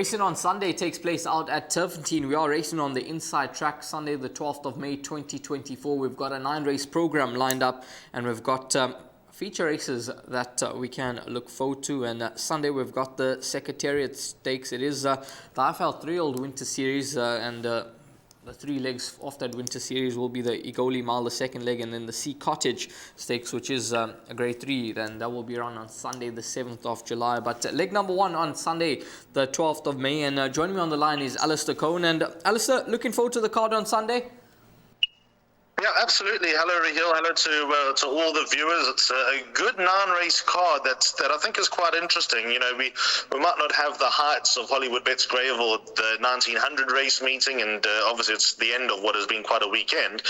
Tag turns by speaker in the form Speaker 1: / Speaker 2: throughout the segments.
Speaker 1: Racing on Sunday takes place out at Turffontein. We are racing on the inside track Sunday the 12th of May 2024. We've got a 9-race program lined up, and we've got feature races that we can look forward to. And Sunday we've got the Secretariat Stakes. It is the IFL 3-year-old winter series, and the 3 legs of that winter series will be the Igoli Mile, the second leg, and then the Sea Cottage Stakes, which is a grade 3. Then that will be run on Sunday the 7th of July. But leg number 1 on Sunday the 12th of May. And joining me on the line is Alistair Cohen. And Alistair, looking forward to the card on Sunday?
Speaker 2: Yeah, absolutely. Hello, Rahil. Hello to all the viewers. It's a good 9-race card that I think is quite interesting. You know, we might not have the heights of Hollywoodbets Greyville at the 1900 race meeting, and obviously it's the end of what has been quite a weekend.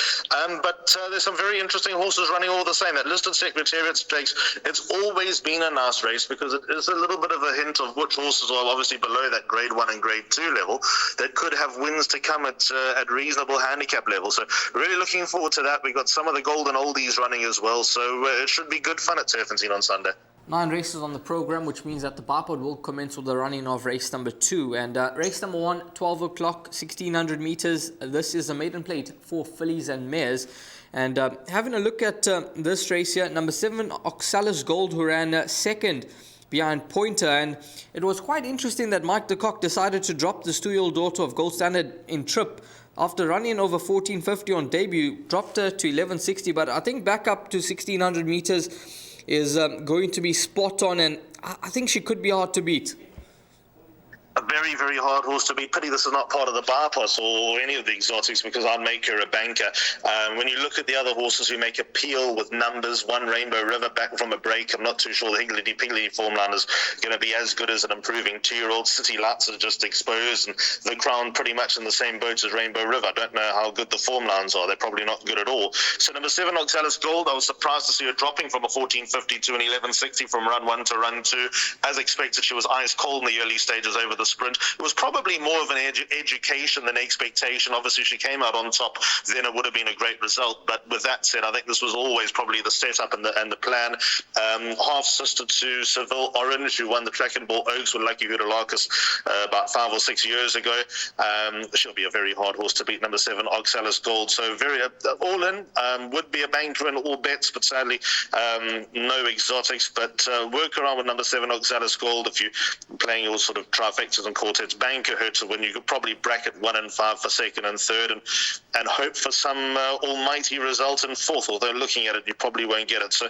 Speaker 2: But there's some very interesting horses running all the same. That listed Secretariat Stakes, it's always been a nice race because it is a little bit of a hint of which horses are obviously below that grade 1 and grade 2 level that could have wins to come at reasonable handicap level. So really looking forward to that. We've got some of the golden oldies running as well, so it should be good fun at Turffontein on Sunday.
Speaker 1: 9 races on the program, which means that the bipod will commence with the running of race number 2. And race number 1, 12 o'clock, 1600 meters. This is a maiden plate for fillies and mares. And having a look at this race here, number 7, Oxalis Gold, who ran second behind Pointer. And it was quite interesting that Mike de Kock decided to drop this 2-year-old daughter of Gold Standard in trip. After running over 1450 on debut, dropped her to 1160, but I think back up to 1600 meters is going to be spot on, and I think she could be hard to beat.
Speaker 2: A very, very hard horse to beat. Pity this is not part of the bypass or any of the exotics, because I'd make her a banker. When you look at the other horses who make appeal with numbers, one Rainbow River back from a break, I'm not too sure the Higgledy-Piggledy form line is going to be as good as an improving 2-year-old. City Lights are just exposed, and the Crown pretty much in the same boat as Rainbow River. I don't know how good the form lines are. They're probably not good at all. So number 7, Oxalis Gold, I was surprised to see her dropping from a 1450 to an 1160 from run 1 to run 2. As expected, she was ice cold in the early stages over the sprint. It was probably more of an education than expectation. Obviously, she came out on top, then it would have been a great result. But with that said, I think this was always probably the setup and the plan. Half sister to Seville Orange, who won the Track and Ball Oaks with Lucky Hudalakis about 5 or 6 years ago. She'll be a very hard horse to beat, number 7, Oxalis Gold. So very all in, would be a banker in all bets, but sadly no exotics. But work around with number 7, Oxalis Gold. If you're playing your sort of trifectas and quartets, banker her to win. You could probably bracket 1 and 5 for second and third, and hope for some almighty result in fourth, although looking at it you probably won't get it. So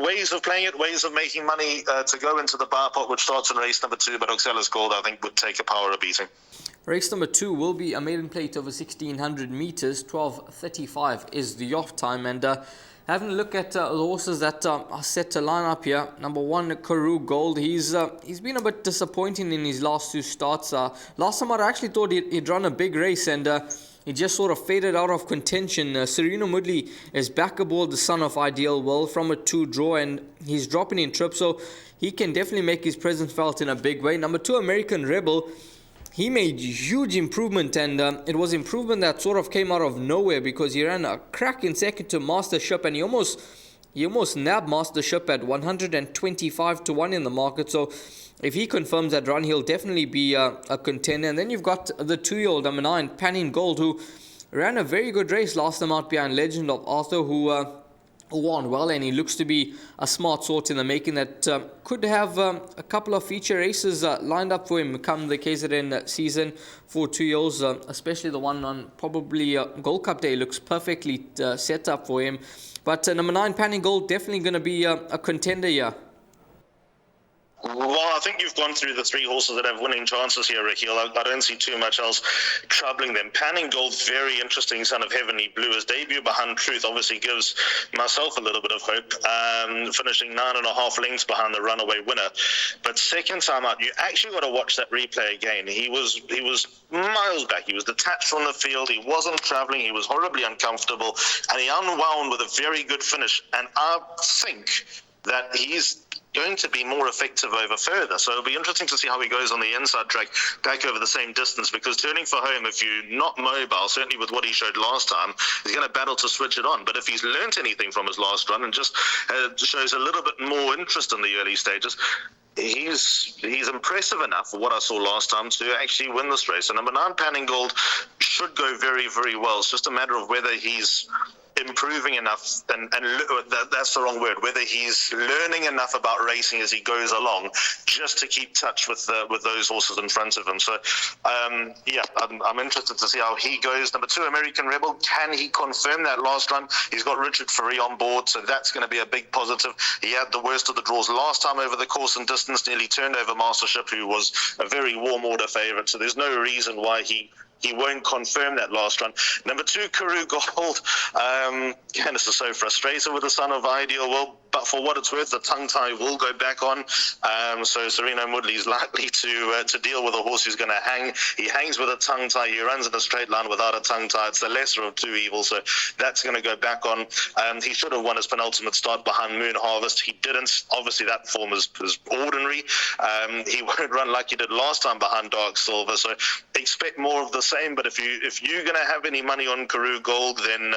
Speaker 2: ways of playing it, ways of making money to go into the bar pot, which starts in race number 2, but Oxalis Gold I think would take a power of beating.
Speaker 1: Race number 2 will be a maiden plate over 1600 meters. 12:35 is the off time. And having a look at the horses that are set to line up here, number 1, Karoo Gold. He's been a bit disappointing in his last 2 starts. Last time I actually thought he'd run a big race, and he just sort of faded out of contention. Sereno Moodley is back aboard the son of Ideal Will from a 2 draw, and he's dropping in trip, so he can definitely make his presence felt in a big way. Number 2, American Rebel. He made huge improvement, and it was improvement that sort of came out of nowhere, because he ran a cracking second to Mastership, and he almost nabbed Mastership at 125 to 1 in the market. So if he confirms that run, he'll definitely be a contender. And then you've got the 2-year-old number 9, Panning Gold, who ran a very good race last time out behind Legend of Arthur, who won well, and he looks to be a smart sort in the making that could have a couple of feature races lined up for him come the KZN season for 2 years, especially the one on probably Gold Cup Day looks perfectly set up for him. But number 9, Panning Gold, definitely going to be a contender here.
Speaker 2: Well, I think you've gone through the 3 horses that have winning chances here, Rahil. I don't see too much else troubling them. Panning Gold, very interesting, son of Heavenly Blue. His debut behind Truth obviously gives myself a little bit of hope, finishing 9.5 lengths behind the runaway winner. But second time out, you actually got to watch that replay again. He was miles back. He was detached from the field. He wasn't travelling. He was horribly uncomfortable, and he unwound with a very good finish. And I think that he's going to be more effective over further. So it'll be interesting to see how he goes on the inside track back over the same distance, because turning for home, if you're not mobile, certainly with what he showed last time, he's going to battle to switch it on. But if he's learnt anything from his last run and just shows a little bit more interest in the early stages, he's impressive enough for what I saw last time to actually win this race. So number 9, Panning Gold, should go very, very well. It's just a matter of whether he's improving enough, and that's the wrong word, whether he's learning enough about racing as he goes along just to keep touch with those horses in front of him. So I'm interested to see how he goes. Number 2, American Rebel, can he confirm that last run? He's got Richard Ferree on board, so that's going to be a big positive. He had the worst of the draws last time over the course and distance, nearly turned over Mastership, who was a very warm order favourite, so there's no reason why he won't confirm that last run. Number 2, Karoo Gold. This is so frustrating with the son of Ideal. Well, but for what it's worth, the tongue tie will go back on. So Sereno Woodley's likely to deal with a horse who's going to hang. He hangs with a tongue tie. He runs in a straight line without a tongue tie. It's the lesser of two evils. So that's going to go back on. He should have won his penultimate start behind Moon Harvest. He didn't. Obviously, that form is ordinary. He won't run like he did last time behind Dark Silver. So expect more of the same. But if you're going to have any money on Karoo Gold, then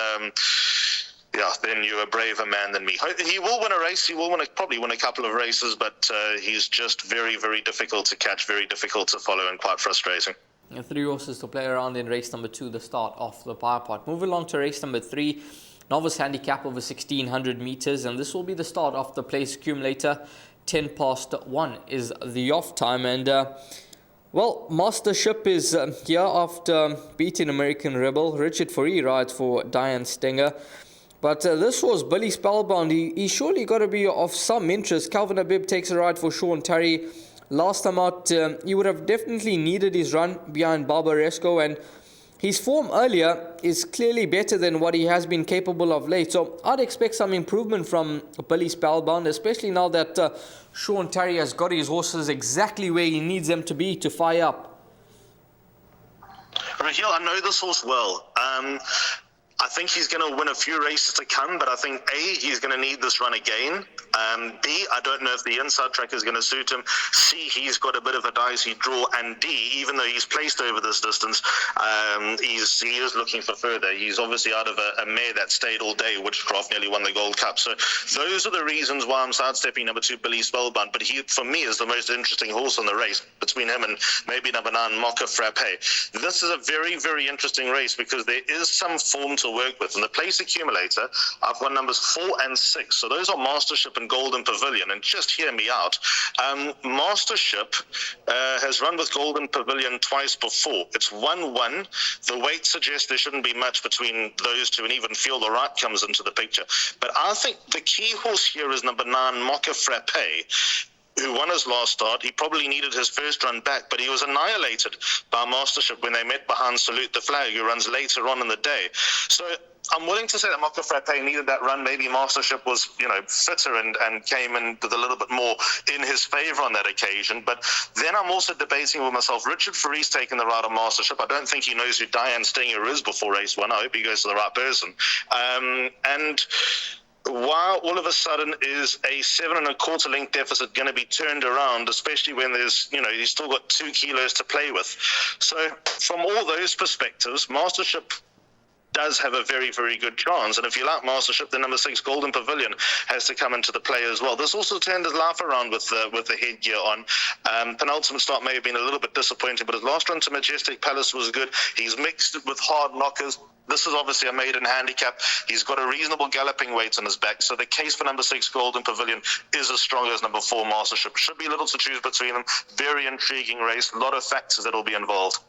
Speaker 2: then you're a braver man than me. He will win a race. He will probably win a couple of races, but he's just very, very difficult to catch, very difficult to follow, and quite frustrating.
Speaker 1: 3 horses to play around in race number 2, the start of the Pie Pot. Moving along to race number 3, novice handicap over 1,600 meters, and this will be the start of the place accumulator. 1:10 is the off time, and Mastership is here after beating American Rebel. Richard Ferree rides for Diane Stenger. But this was Billy Spellbound. He surely got to be of some interest. Calvin Habib takes a ride for Sean Terry. Last time out, he would have definitely needed his run behind Barbaresco, and his form earlier is clearly better than what he has been capable of late. So I'd expect some improvement from Billy Spellbound, especially now that Sean Terry has got his horses exactly where he needs them to be to fire up.
Speaker 2: Raheel, I know this horse well. I think he's going to win a few races to come, but I think A, he's going to need this run again. B, I don't know if the inside track is going to suit him. C, he's got a bit of a dicey draw. And D, even though he's placed over this distance, he is looking for further. He's obviously out of a mare that stayed all day, Witchcraft nearly won the Gold Cup. So those are the reasons why I'm sidestepping number 2, Billy Spellbound. But he, for me, is the most interesting horse in the race between him and maybe number 9, Mocha Frappe. This is a very, very interesting race because there is some form to work with. In the place accumulator, I've got numbers 4 and 6. So those are Mastership and Golden Pavilion. And just hear me out. Mastership has run with Golden Pavilion twice before. It's 1-1. The weight suggests there shouldn't be much between those two, and even Feel the Right comes into the picture. But I think the key horse here is number 9, Mocha Frappe, who won his last start. He probably needed his first run back, but he was annihilated by Mastership when they met behind Salute the Flag, who runs later on in the day. So I'm willing to say that Mocha Frappe needed that run. Maybe Mastership was, fitter and came in with a little bit more in his favour on that occasion. But then I'm also debating with myself, Richard Ferree's taken the ride on Mastership. I don't think he knows who Diane Stinger is before race 1. I hope he goes to the right person. And why all of a sudden is a 7 1/4 length deficit going to be turned around, especially when there's, he's still got 2 kilos to play with. So from all those perspectives, Mastership does have a very, very good chance. And if you like Mastership, then number 6, Golden Pavilion, has to come into the play as well. This also turned his life around with the headgear on. Penultimate start may have been a little bit disappointing, but his last run to Majestic Palace was good. He's mixed it with hard knockers. This is obviously a maiden handicap. He's got a reasonable galloping weight on his back. So the case for number 6, Golden Pavilion, is as strong as number 4, Mastership. Should be little to choose between them. Very intriguing race. A lot of factors that will be involved.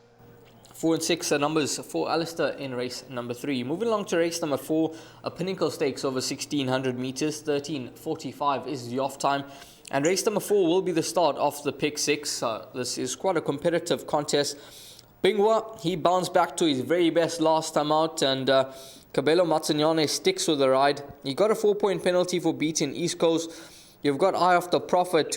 Speaker 1: 4 and 6 are numbers for Alistair in race number 3. Moving along to race number 4, a Pinnacle Stakes over 1,600 meters. 13:45 is the off time. And race number 4 will be the start of the pick 6. This is quite a competitive contest. Bingwa, he bounced back to his very best last time out, and Cabello Mazzignane sticks with the ride. He got a 4-point penalty for beating East Coast. You've got Eye of the Prophet,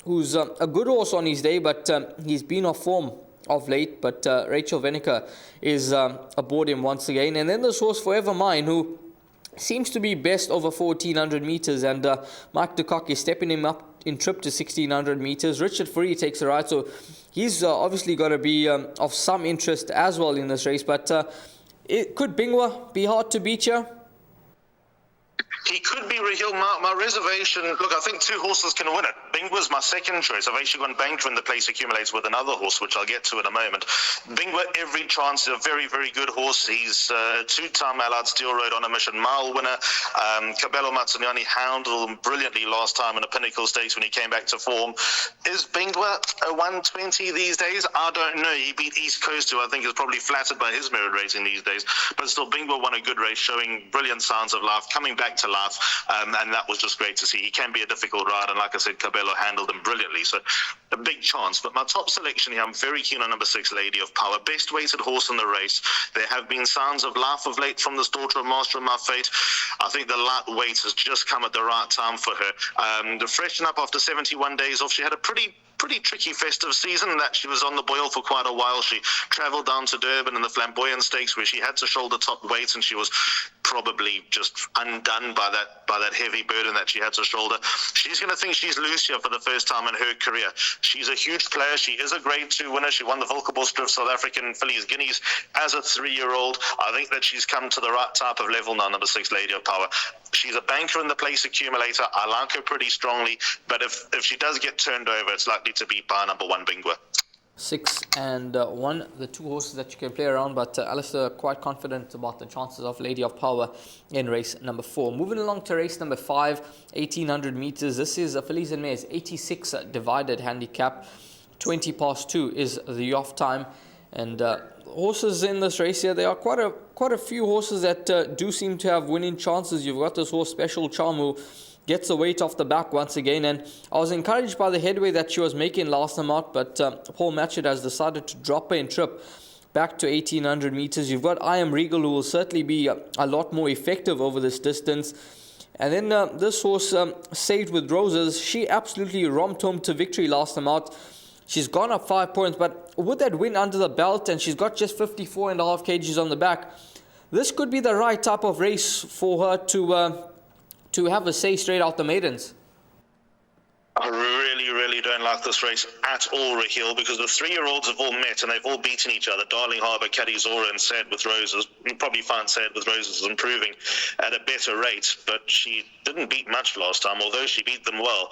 Speaker 1: who's a good horse on his day, but he's been off form of late. But Rachel Veneker is aboard him once again. And then this horse Forever Mine, who seems to be best over 1400 meters, and Mike de Kock is stepping him up in trip to 1600 meters. Richard Fourie takes a ride, so he's obviously got to be of some interest as well in this race. But could Bingwa be hard to beat here?
Speaker 2: He could be Raheel. My reservation, look, I think two horses can win it. Bingwa's my second choice. I've actually gone banker in the place accumulates with another horse, which I'll get to in a moment. Bingwa, every chance, is a very, very good horse. He's a two-time Allard Steel Road on a mission mile winner. Cabello Mazzoniani handled him brilliantly last time in a Pinnacle Stakes when he came back to form. Is Bingwa a 120 these days? I don't know. He beat East Coast, who I think is probably flattered by his merit rating these days. But still, Bingwa won a good race, showing brilliant signs of life, coming back to life, and that was just great to see. He can be a difficult rider, and like I said, Cabello handled him brilliantly, so a big chance. But my top selection here, I'm very keen on number 6, Lady of Power, best weighted horse in the race. There have been signs of life of late from this daughter of Master of My Fate. I think the light weight has just come at the right time for her. To freshen up after 71 days off, she had a pretty tricky festive season that she was on the boil for quite a while. She travelled down to Durban in the Flamboyant Stakes, where she had to shoulder top weight, and she was probably just undone by that heavy burden that she had to shoulder. She's going to think she's loose here for the first time in her career. She's a huge player. She is a Grade 2 winner. She won the Volkerbos South African Fillies Guineas as a 3-year-old. I think that she's come to the right type of level now, number 6, Lady of Power. She's a banker in the place accumulator. I like her pretty strongly, but if she does get turned over, it's likely to be by number 1, Bingwa.
Speaker 1: 6 and 1, the two horses that you can play around, but Alistair quite confident about the chances of Lady of Power in race number 4. Moving along to race number 5, 1800 meters. This is a Fillies and Mares 86 divided handicap. 20 past 2 is the off time, and horses in this race here, there are quite a few horses that do seem to have winning chances. You've got this horse Special Charm, who gets the weight off the back once again, and I was encouraged by the headway that she was making last time out, but Paul Matchett has decided to drop her in trip back to 1800 meters. You've got I Am Regal, who will certainly be a lot more effective over this distance. And then this horse, Saved with Roses, she absolutely romped home to victory last time out. She's gone up 5 points, but with that win under the belt, and she's got just 54.5 kgs on the back, this could be the right type of race for her to have a say straight out the maidens.
Speaker 2: I really don't like this race at all, Raheel, because the 3-year-olds have all met and they've all beaten each other. Darling Harbour, Caddy Zora, and Sad with Roses. You probably find Sad with Roses is improving at a better rate, but she didn't beat much last time, although she beat them well.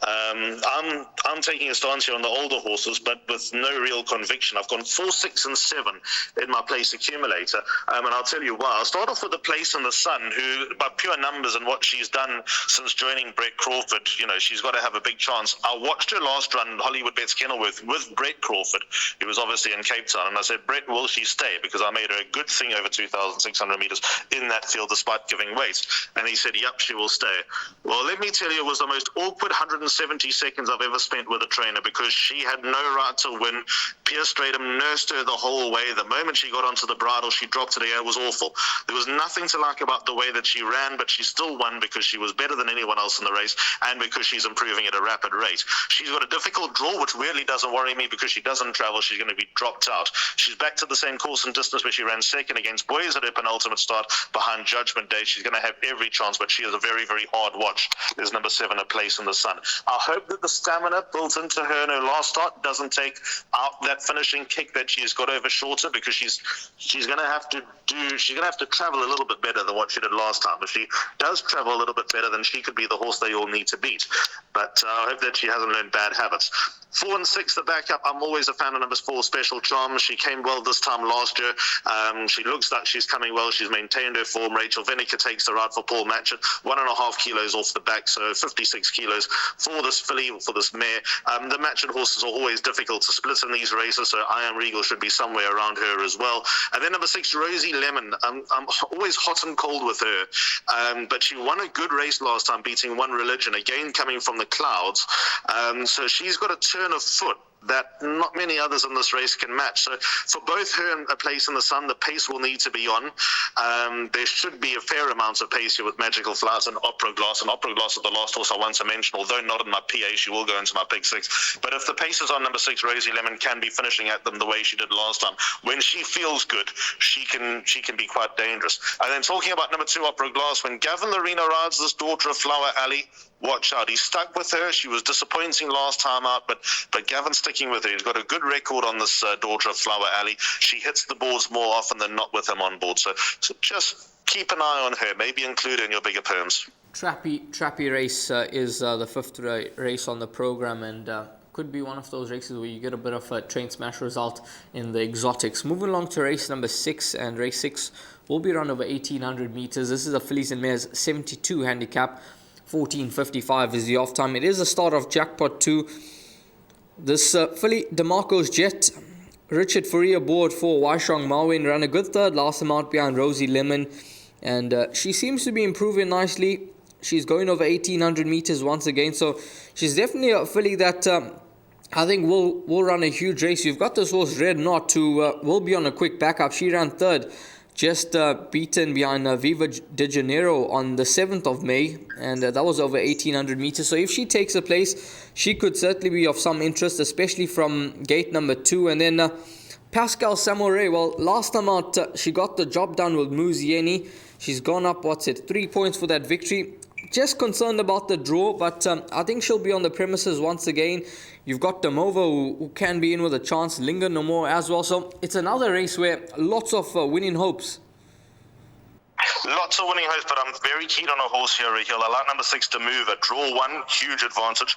Speaker 2: I'm taking a stance here on the older horses, but with no real conviction. I've gone 4, 6, and 7 in my place accumulator, and I'll tell you why. I'll start off with the Place in the Sun, who, by pure numbers and what she's done since joining Brett Crawford, she's got to have a big chance. I watched her last run, Hollywoodbets Kenilworth, with Brett Crawford, who was obviously in Cape Town, and I said, Brett, will she stay? Because I made her a good thing over 2,600 metres in that field despite giving weight. And he said, yep, she will stay. Well, let me tell you, it was the most awkward 170 seconds I've ever spent with a trainer, because she had no right to win. Pierce Stratham nursed her the whole way. The moment she got onto the bridle, she dropped to the air. It was awful. There was nothing to like about the way that she ran, but she still won because she was better than anyone else in the race, and because she's improving at a rapid rate. She's got a difficult draw, which really doesn't worry me, because she doesn't travel. She's going to be dropped out. She's back to the same course and distance where she ran second against Boys at her penultimate start behind Judgment Day. She's going to have every chance, but she is a very, very hard watch. There's number 7, A Place in the Sun. I hope that the stamina built into her in her last start doesn't take out that finishing kick that she's got over shorter, because she's going to have to travel a little bit better than what she did last time. If she does travel a little bit better, then she could be the horse they all need to beat. But I hope that she hasn't learned bad habits. 4 and 6, the backup. I'm always a fan of number 4, Special Charm. She came well this time last year. She looks like she's coming well. She's maintained her form. Rachel Vinegar takes the ride for Paul Matchett. 1.5 kilos off the back, so 56 kilos for this filly, for this mare. The Matchett horses are always difficult to split in these races, so I Am Regal should be somewhere around her as well. And then number 6, Rosie Lemon. I'm always hot and cold with her, but she won a good race last time, beating One Religion, again coming from the clouds. So she's got a turn of foot that not many others in this race can match. So for both her and A Place in the Sun, the pace will need to be on. There should be a fair amount of pace here with Magical Flowers and Opera Glass. And Opera Glass is the last horse I want to mention, although not in my PA, she will go into my pick 6. But if the pace is on number 6, Rosie Lemon can be finishing at them the way she did last time. When she feels good, she can be quite dangerous. And then talking about number 2, Opera Glass, when Gavin Lorena rides this Daughter of Flower Alley, watch out. He's stuck with her. She was disappointing last time out, but Gavin's sticking with her. He's got a good record on this Daughter of Flower Alley. She hits the boards more often than not with him on board. So just keep an eye on her. Maybe include her in your bigger perms.
Speaker 1: Trappy race is the 5th race on the program, and could be one of those races where you get a bit of a train smash result in the exotics. Moving along to race number 6, and race 6 will be run over 1,800 meters. This is a fillies and mares 72 handicap. 14.55 is the off time. It is the start of Jackpot 2. This filly, DeMarco's Jet, Richard Fourie aboard for Waishong Marwin, ran a good third last time out behind Rosie Lemon, and she seems to be improving nicely. She's going over 1,800 meters once again, so she's definitely a filly that I think will run a huge race. You've got this horse Red Knot, who will be on a quick backup. She ran third, just beaten behind Viva de Janeiro on the 7th of May, and that was over 1,800 meters. So if she takes a place, she could certainly be of some interest, especially from gate number 2. And then Pascal Samouraï, well, last time out, she got the job done with Muzieni. She's gone up, 3 points for that victory. Just concerned about the draw, but I think she'll be on the premises once again. You've got Demova, who can be in with a chance. Linger no more as well. So it's another race where lots of winning hopes.
Speaker 2: Lots of winning hopes, but I'm very keen on a horse here, Rahil. I like number 6, Demover. Draw 1, huge advantage.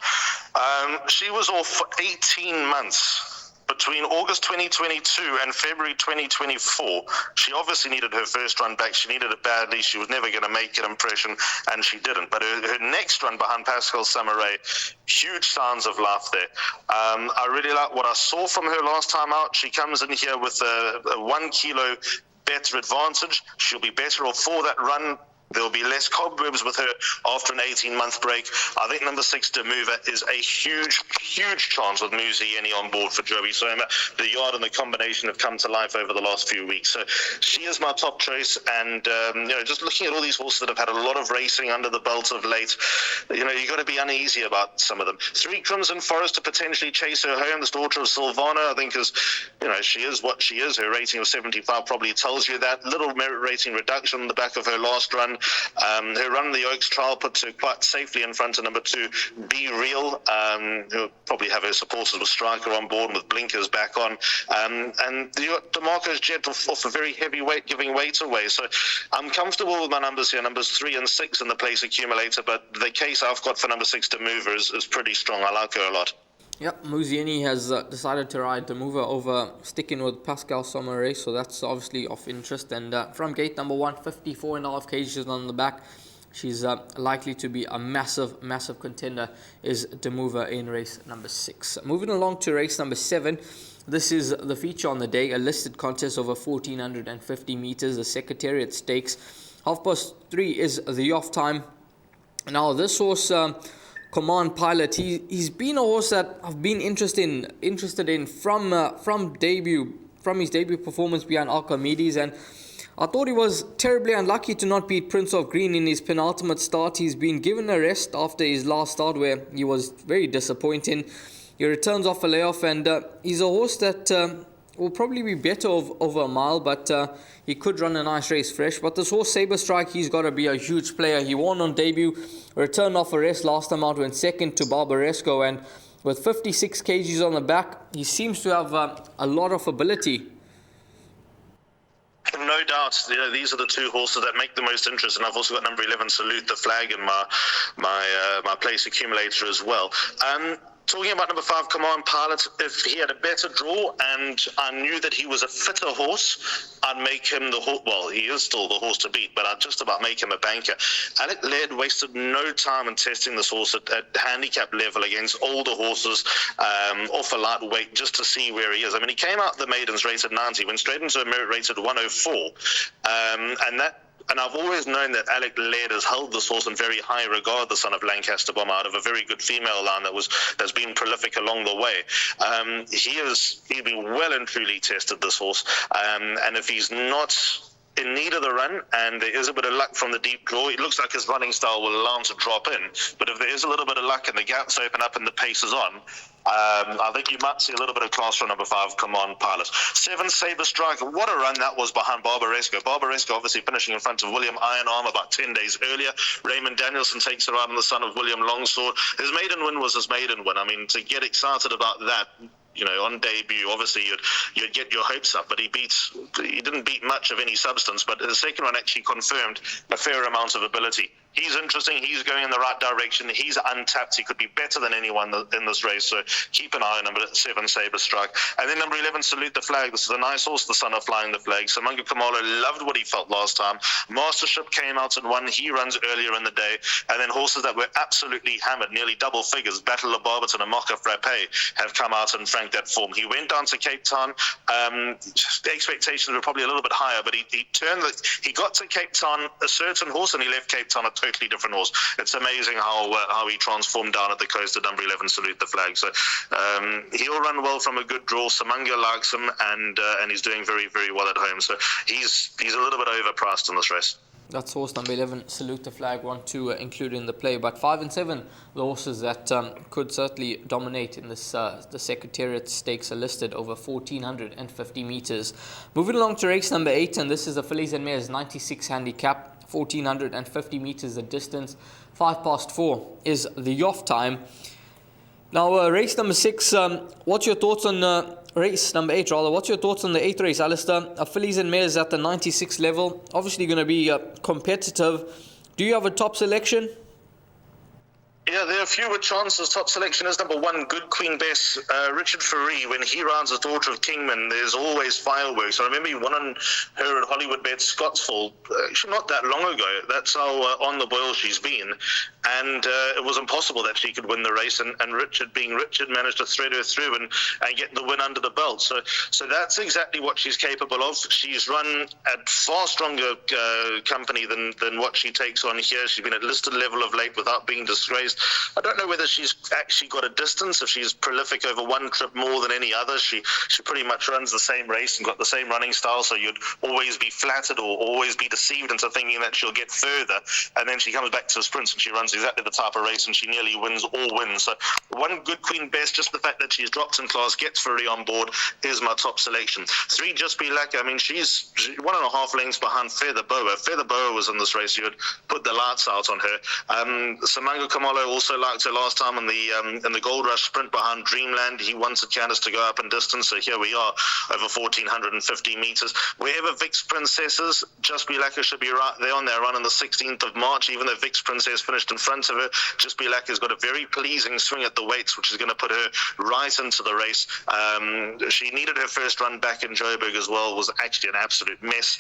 Speaker 2: She was off for 18 months. Between August 2022 and February 2024, she obviously needed her first run back. She needed it badly. She was never going to make an impression, and she didn't. But her next run behind Pascal Samouraï, huge signs of life there. I really like what I saw from her last time out. She comes in here with a 1 kilo better advantage. She'll be better off for that run. There'll be less cobwebs with her after an 18-month break. I think number 6, Demover, is a huge, huge chance with Muzieni on board for Joey Soma. The yard and the combination have come to life over the last few weeks. So she is my top choice. And, just looking at all these horses that have had a lot of racing under the belt of late, you've got to be uneasy about some of them. 3 Crimson Forest to potentially chase her home. This Daughter of Silvana, I think, is, she is what she is. Her rating of 75 probably tells you that. Little merit rating reduction on the back of her last run. Her run in the Oaks trial put her quite safely in front of number 2, Be Real, who'll probably have her supporters with Striker on board with blinkers back on. And you got DeMarco's Jet off a very heavy weight, giving weight away. So I'm comfortable with my numbers here, numbers 3 and 6 in the place accumulator, but the case I've got for number 6, Demover, is pretty strong. I like her a lot.
Speaker 1: Yep, Muzieni has decided to ride Demover over sticking with Pascal Samouraï, so that's obviously of interest. And from gate number 1, 54.5 kgs on the back. She's likely to be a massive, massive contender, is Demover in race number 6. Moving along to race number 7. This is the feature on the day, a listed contest over 1,450 meters, the Secretariat Stakes. 3:30 is the off time. Now, this horse... Command Pilot, he's been a horse that I've been interested in from his debut performance behind Archimedes, and I thought he was terribly unlucky to not beat Prince of Green in his penultimate start. He's been given a rest after his last start where he was very disappointing. He returns off a layoff, and he's a horse that will probably be better over a mile, but he could run a nice race fresh. But this horse, Saber Strike, he's got to be a huge player. He won on debut, returned off a rest last time out, went second to Barbaresco, and with 56 kgs on the back, he seems to have a lot of ability.
Speaker 2: No doubt, these are the 2 horses that make the most interest, and I've also got number 11, Salute the Flag, in my place accumulator as well. Talking about number 5, Command Pilot, if he had a better draw and I knew that he was a fitter horse, I'd make him the horse. Well, he is still the horse to beat, but I'd just about make him a banker. Alec Laird wasted no time in testing this horse at handicap level against older horses off a light weight just to see where he is. I mean, he came out the maidens rated 90, went straight into a merit rated 104, and that And I've always known that Alec Laird has held this horse in very high regard, the son of Lancaster Bomber, out of a very good female line that's been prolific along the way. He's been well and truly tested, this horse. And if he's not in need of the run, and there is a bit of luck from the deep draw, it looks like his running style will allow him to drop in. But if there is a little bit of luck and the gaps open up and the pace is on, I think you might see a little bit of class from number 5, Come On Pilot. 7, Sabre Strike. What a run that was behind Barbaresco. Barbaresco obviously finishing in front of William Iron Arm about 10 days earlier. Raymond Danielson takes it out on the son of William Longsword. His maiden win was his maiden win. I mean, to get excited about that, on debut, obviously you'd get your hopes up, but he didn't beat much of any substance, but the second one actually confirmed a fair amount of ability. He's interesting. He's going in the right direction. He's untapped. He could be better than anyone in this race. So keep an eye on number 7, Sabre Strike. And then number 11, Salute the Flag. This is a nice horse, the son of Flying the Flag. Samunga Kamalo loved what he felt last time. Mastership came out and won. He runs earlier in the day. And then horses that were absolutely hammered, nearly double figures, Battle of Barberton and Mocha Frappe, have come out and franked that form. He went down to Cape Town. The expectations were probably a little bit higher, but he got to Cape Town a certain horse, and he left Cape Town a totally different horse. It's amazing how he transformed down at the coast at number 11, Salute the Flag. So he'll run well from a good draw. Samunga likes him, and he's doing very, very well at home. So he's a little bit overpriced in this race.
Speaker 1: That's horse number 11, Salute the Flag, one to include in the play. But 5 and 7, the horses that could certainly dominate in this. The Secretariat stakes are listed over 1,450 meters. Moving along to race number 8, and this is the Fillies and Mares 96 handicap. 1,450 meters the distance. 4:05 is the off time. Now, race number 6. What's your thoughts on race number 8? Rather, what's your thoughts on the 8th race, Alistair? Fillies and Mares at the 96 level. Obviously, going to be competitive. Do you have a top selection?
Speaker 2: Yeah, there are fewer chances. Top selection is number 1, Good Queen Bess. Richard Faree, when he rides the daughter of Kingman, there's always fireworks. I remember he won on her at Hollywoodbets Scottsville, actually not that long ago. That's how on the boil she's been. And it was impossible that she could win the race. And Richard, being Richard, managed to thread her through and get the win under the belt. So that's exactly what she's capable of. She's run at far stronger company than what she takes on here. She's been at listed level of late without being disgraced. I don't know whether she's actually got a distance, if she's prolific over one trip more than any other. She pretty much runs the same race and got the same running style, so you'd always be flattered or always be deceived into thinking that she'll get further. And then she comes back to the sprints and she runs exactly the type of race and she nearly wins all wins. So 1, Good Queen Bess, just the fact that she's dropped in class, gets Faree on board, is my top selection. 3, Just Be Lucky. I mean, she's 1.5 lengths behind Feather Boa. Feather Boa was in this race. You would put the lights out on her. Samunga Kamalo also liked her last time in the Gold Rush sprint behind Dreamland. He wanted Candice to go up in distance, so here we are over 1,450 meters. Wherever Vix Princess is, Just Be Lucky should be right there on their run on the 16th of March. Even though Vix Princess finished in front of her, Just Be Lucky has got a very pleasing swing at the weights, which is going to put her right into the race. She needed her first run back in Joburg as well. It was actually an absolute mess,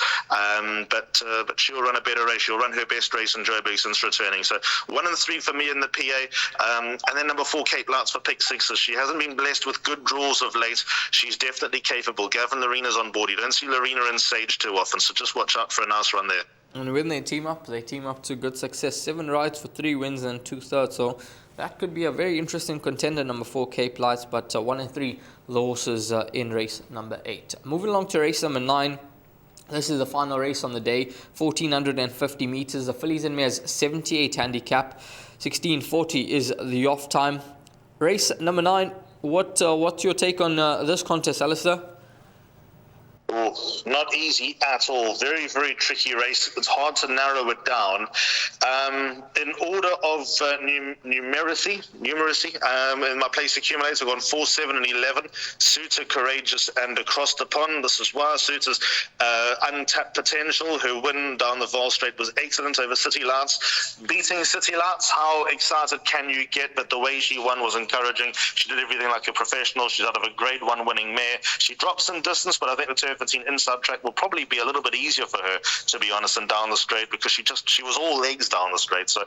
Speaker 2: but she'll run a better race. She'll run her best race in Joburg since returning. So 1 and 3 for me in the PA. And then number 4, Cape Lights for pick 6s. She hasn't been blessed with good draws of late. She's definitely capable. Gavin Lorena's on board. You don't see Lorena in Sage too often, so just watch out for a nice run there.
Speaker 1: And when they team up to good success. 7 rides for 3 wins and 2/3. So that could be a very interesting contender, number 4, Cape Lights. But 1 and 3, the horses in race number 8. Moving along to race number 9. This is the final race on the day. 1,450 meters. The Fillies and Mares 78 handicap. 16:40 is the off time. Race number 9. What's your take on this contest, Alistair?
Speaker 2: Not easy at all. Very, very tricky race. It's hard to narrow it down. In order of numeracy, in my place accumulates, I've gone 4, 7, and 11. Suitor, Courageous, and Across the Pond. This is why Suitor's untapped potential. Her win down the Vaal Straight was excellent over City Lights. Beating City Lights, how excited can you get? But the way she won was encouraging. She did everything like a professional. She's out of a grade 1 winning mare. She drops in distance, but I think the turf Turffontein inside track will probably be a little bit easier for her, to be honest, than down the straight, because she was all legs down the straight. So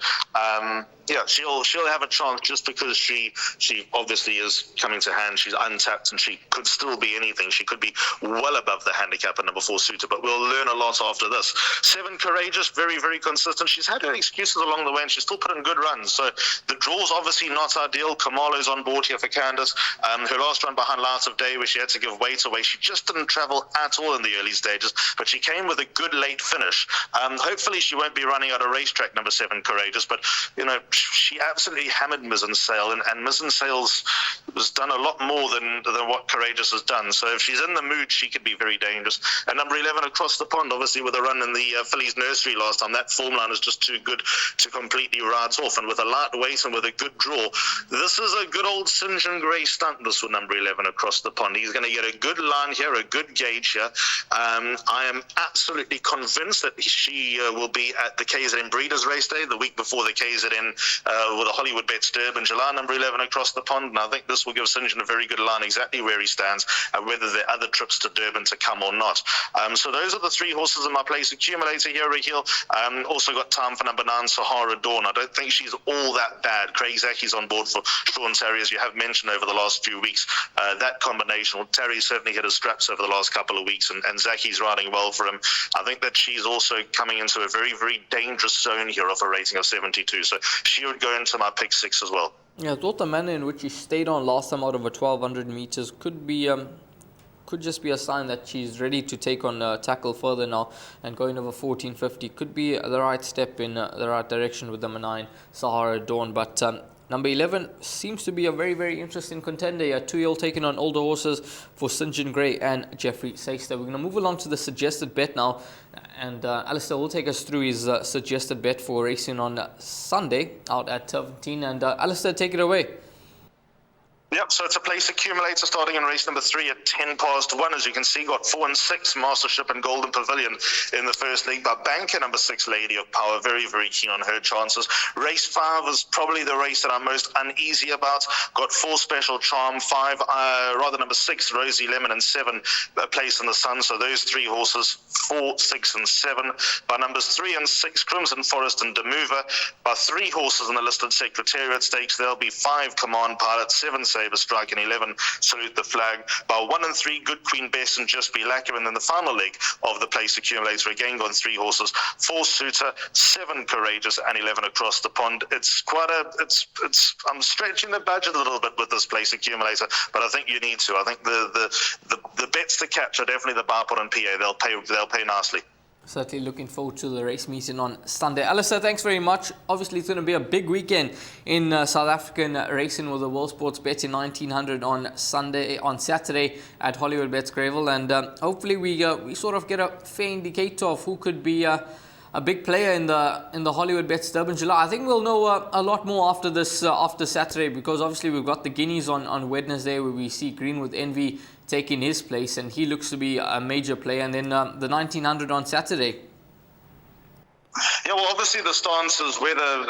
Speaker 2: yeah, she'll have a chance just because she obviously is coming to hand. She's untapped and she could still be anything. She could be well above the handicap at number 4 Suitor, but we'll learn a lot after this. 7 Courageous, very, very consistent. She's had her excuses along the way and she's still put in good runs. So the draw's obviously not ideal. Kamalo's on board here for Candace. Her last run behind Light of Day, where she had to give weight away, she just didn't travel at all in the early stages, but she came with a good late finish. Hopefully she won't be running out of racetrack, number 7 Courageous, but you know, she absolutely hammered Mizzen Sail, and Mizzen Sail's has done a lot more than what Courageous has done. So if she's in the mood, she could be very dangerous. And number 11 Across the Pond, obviously with a run in the Phillies Nursery last time, that form line is just too good to completely write off. And with a light weight and with a good draw, this is a good old St. John Grey stunt, this with number 11 Across the Pond. He's going to get a good line here, a good gauge here. I am absolutely convinced that she will be at the KZN Breeders' Race Day, the week before the KZN with the Hollywoodbets Durbanville, number 11 Across the Pond. And I think this will give St. John a very good line, exactly where he stands, and whether there are other trips to Durban to come or not. So those are the 3 horses in my place accumulator here, Raheel. Also got time for number 9, Sahara Dawn. I don't think she's all that bad. Craig Zacky's on board for Sean Terry, as you have mentioned over the last few weeks. That combination, well, Terry certainly hit his straps over the last couple of weeks, and Zacky's riding well for him. I think that she's also coming into a very, very dangerous zone here of a rating of 72. So she would go into my pick 6 as well.
Speaker 1: Yeah, I thought the manner in which she stayed on last time out of a 1,200 meters could just be a sign that she's ready to take on tackle further now, and going over 1450 could be the right step in the right direction with number 9 Sahara Dawn. But number 11 seems to be a very, very interesting contender here. 2-year-old taking on older horses for St. John Grey and Jeffrey Saister. We're going to move along to the suggested bet now, and Alistair will take us through his suggested bet for racing on Sunday out at Turffontein. And Alistair, take it away.
Speaker 2: Yep, so it's a place accumulator starting in race number 3 at 10 past 1. As you can see, got 4 and 6, Mastership and Golden Pavilion in the first leg by banker number 6, Lady of Power. Very, very keen on her chances. Race 5 is probably the race that I'm most uneasy about. Got 4 Special Charm, 5, number 6, Rosie Lemon, and 7, Place in the Sun. So those 3 horses, 4, 6, and 7. By numbers 3 and 6, Crimson Forest and Demover. By 3 horses in the listed Secretariat stakes, there'll be 5, Command Pilot, 7, Saber Strike, and 11, Salute the Flag. By 1 and 3, Good Queen Bess and Just Be Lacquer. And then the final leg of the place accumulator, again gone 3 horses, 4 Suitor, 7 Courageous, and 11 Across the Pond. It's quite I'm stretching the budget a little bit with this place accumulator, but I think you need to. I think the bets to catch are definitely the Barpot and PA. They'll pay nicely.
Speaker 1: Certainly looking forward to the race meeting on Sunday. Alistair, thanks very much. Obviously, it's going to be a big weekend in South African racing with the World Sports Betting 1900 on Saturday at Hollywoodbets Greyville, and hopefully we sort of get a fair indicator of who could be a big player in the Hollywoodbets Durbanville. I think we'll know a lot more after this after Saturday, because obviously we've got the Guineas on Wednesday, where we see Green with Envy taking his place, and he looks to be a major player, and then the 1900 on Saturday.
Speaker 2: Yeah, well, obviously the stance is whether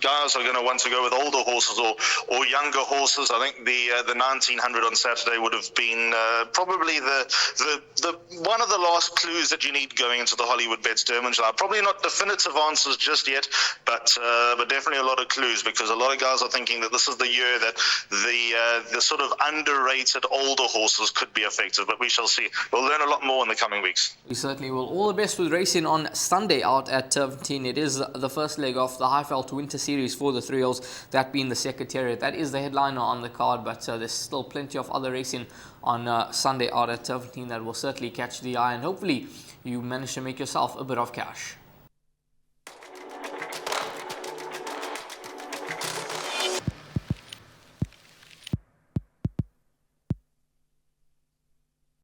Speaker 2: guys are going to want to go with older horses or younger horses. I think the 1900 on Saturday would have been probably the one of the last clues that you need going into the Hollywoodbets Durbanville. Probably not definitive answers just yet, but definitely a lot of clues, because a lot of guys are thinking that this is the year that the sort of underrated older horses could be effective. But we shall see. We'll learn a lot more in the coming weeks.
Speaker 1: We certainly will. All the best with racing on Sunday out at Turffontein. It is the first leg of the Highveld Winter Series for the 3-year-olds, that being the Secretariat. That is the headliner on the card, but there's still plenty of other racing on Sunday out at Turffontein that will certainly catch the eye, and hopefully you manage to make yourself a bit of cash.